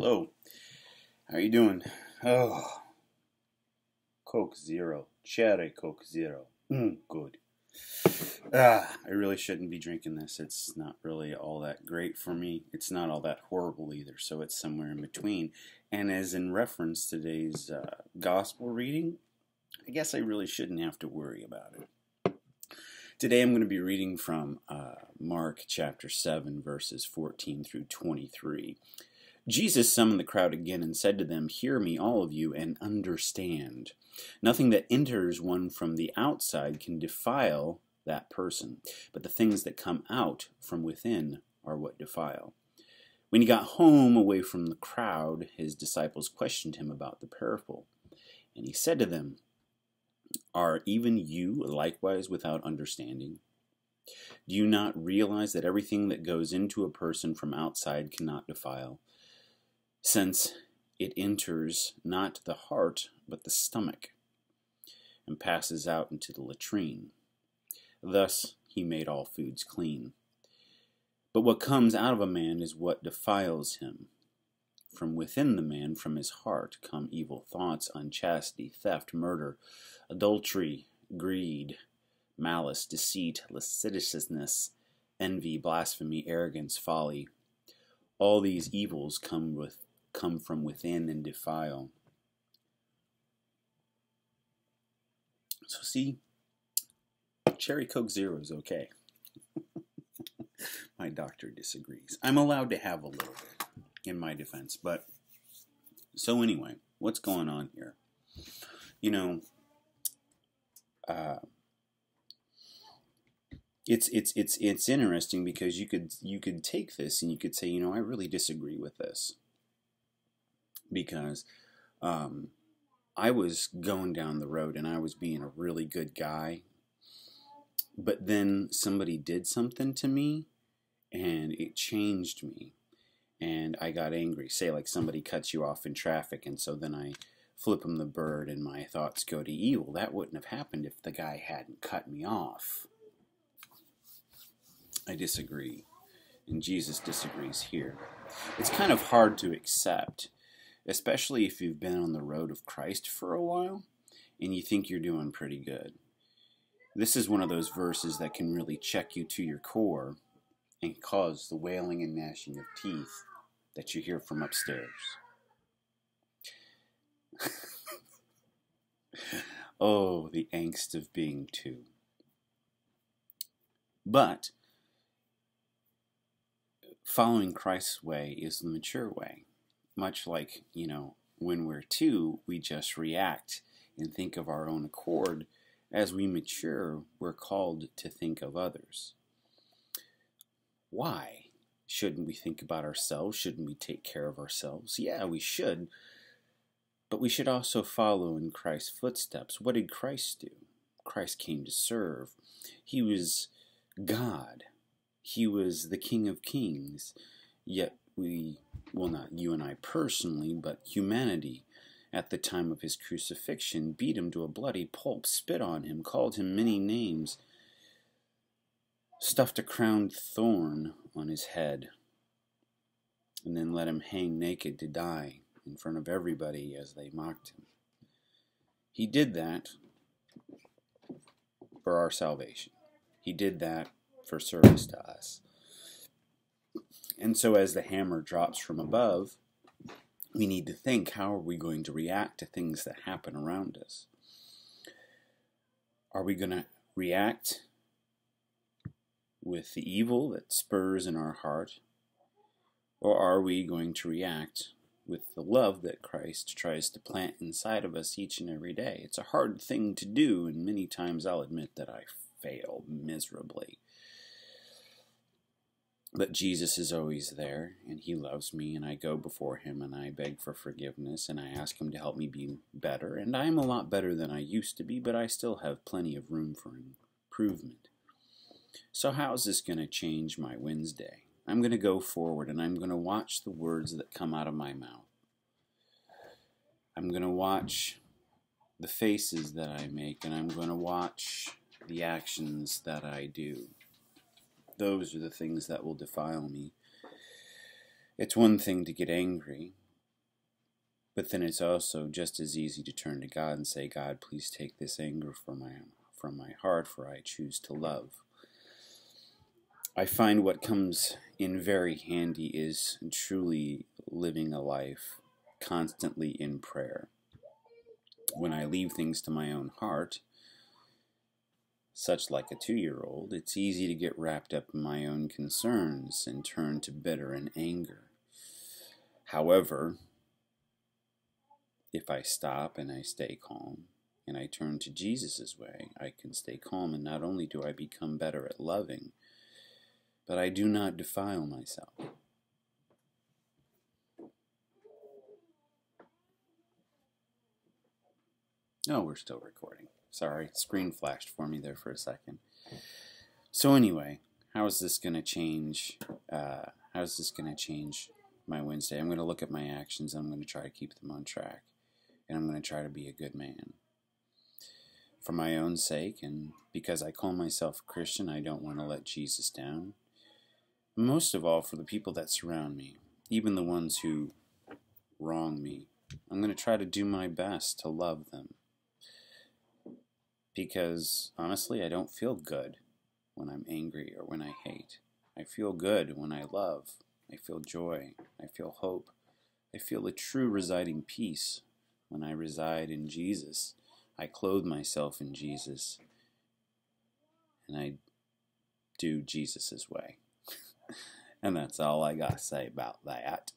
Hello. How are you doing? Oh, Coke Zero. Cherry Coke Zero. Good. I really shouldn't be drinking this. It's not really all that great for me. It's not all that horrible either, so it's somewhere in between. And as in reference to today's gospel reading, I guess I really shouldn't have to worry about it. Today I'm going to be reading from Mark chapter 7, verses 14 through 23. Jesus summoned the crowd again and said to them, "Hear me, all of you, and understand. Nothing that enters one from the outside can defile that person, but the things that come out from within are what defile." When he got home away from the crowd, his disciples questioned him about the parable. And he said to them, "Are even you likewise without understanding? Do you not realize that everything that goes into a person from outside cannot defile, since it enters not the heart but the stomach, and passes out into the latrine? Thus he made all foods clean. But what comes out of a man is what defiles him. From within the man, from his heart, come evil thoughts, unchastity, theft, murder, adultery, greed, malice, deceit, lasciviousness, envy, blasphemy, arrogance, folly. All these evils come from within and defile." So see, Cherry Coke Zero is okay. My doctor disagrees. I'm allowed to have a little bit in my defense, but so anyway, what's going on here? You know, it's interesting because you could take this and you could say, I really disagree with this, because I was going down the road and I was being a really good guy, but then somebody did something to me and it changed me and I got angry. Say like somebody cuts you off in traffic, and so then I flip them the bird and my thoughts go to evil. That wouldn't have happened if the guy hadn't cut me off. I disagree, and Jesus disagrees here. It's kind of hard to accept, especially if you've been on the road of Christ for a while and you think you're doing pretty good. This is one of those verses that can really check you to your core and cause the wailing and gnashing of teeth that you hear from upstairs. Oh, the angst of being two. But following Christ's way is the mature way. Much like, when we're two, we just react and think of our own accord. As we mature, we're called to think of others. Why? Shouldn't we think about ourselves? Shouldn't we take care of ourselves? Yeah, we should. But we should also follow in Christ's footsteps. What did Christ do? Christ came to serve. He was God. He was the King of Kings. Yet not you and I personally, but humanity at the time of his crucifixion beat him to a bloody pulp, spit on him, called him many names, stuffed a crowned thorn on his head, and then let him hang naked to die in front of everybody as they mocked him. He did that for our salvation. He did that for service to us. And so as the hammer drops from above, we need to think, how are we going to react to things that happen around us? Are we going to react with the evil that spurs in our heart? Or are we going to react with the love that Christ tries to plant inside of us each and every day? It's a hard thing to do, and many times I'll admit that I fail miserably. But Jesus is always there, and he loves me, and I go before him, and I beg for forgiveness, and I ask him to help me be better. And I'm a lot better than I used to be, but I still have plenty of room for improvement. So how's this going to change my Wednesday? I'm going to go forward, and I'm going to watch the words that come out of my mouth. I'm going to watch the faces that I make, and I'm going to watch the actions that I do. Those are the things that will defile me. It's one thing to get angry. But then it's also just as easy to turn to God and say, God, please take this anger from my heart, for I choose to love. I find what comes in very handy is truly living a life constantly in prayer. When I leave things to my own heart, such like a 2-year-old, it's easy to get wrapped up in my own concerns and turn to bitter and anger. However, if I stop and I stay calm and I turn to Jesus' way, I can stay calm, and not only do I become better at loving, but I do not defile myself. Oh, we're still recording. Sorry, screen flashed for me there for a second. So anyway, how is this going to change? My Wednesday? I'm going to look at my actions, and I'm going to try to keep them on track, and I'm going to try to be a good man. For my own sake, and because I call myself a Christian, I don't want to let Jesus down. Most of all, for the people that surround me, even the ones who wrong me, I'm going to try to do my best to love them. Because, honestly, I don't feel good when I'm angry or when I hate. I feel good when I love. I feel joy. I feel hope. I feel a true residing peace when I reside in Jesus. I clothe myself in Jesus, and I do Jesus' way. And that's all I got to say about that.